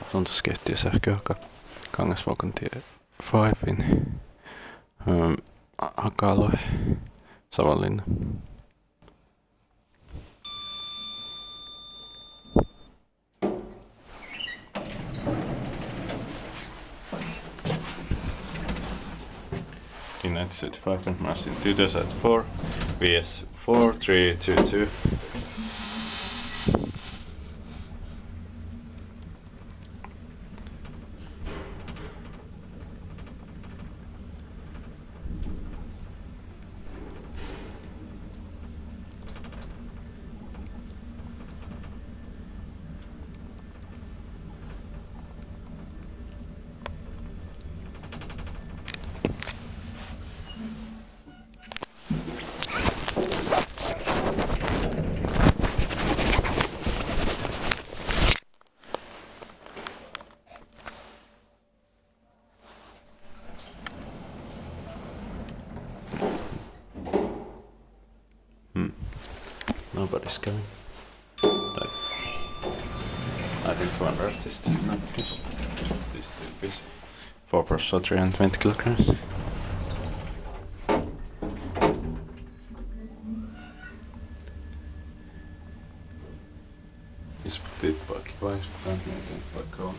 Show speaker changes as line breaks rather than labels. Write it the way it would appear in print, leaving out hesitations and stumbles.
asuntoskeittiö sähköhaka Kangasvuokontie 5 Haka-Alue, Savonlinna. In 1975 and marched in 2004 vs 4322. Nobody's coming. I think one artist is not this still busy. 4 person 320 kilograms. Isputtiin poikki vai isputtiin vaikka on.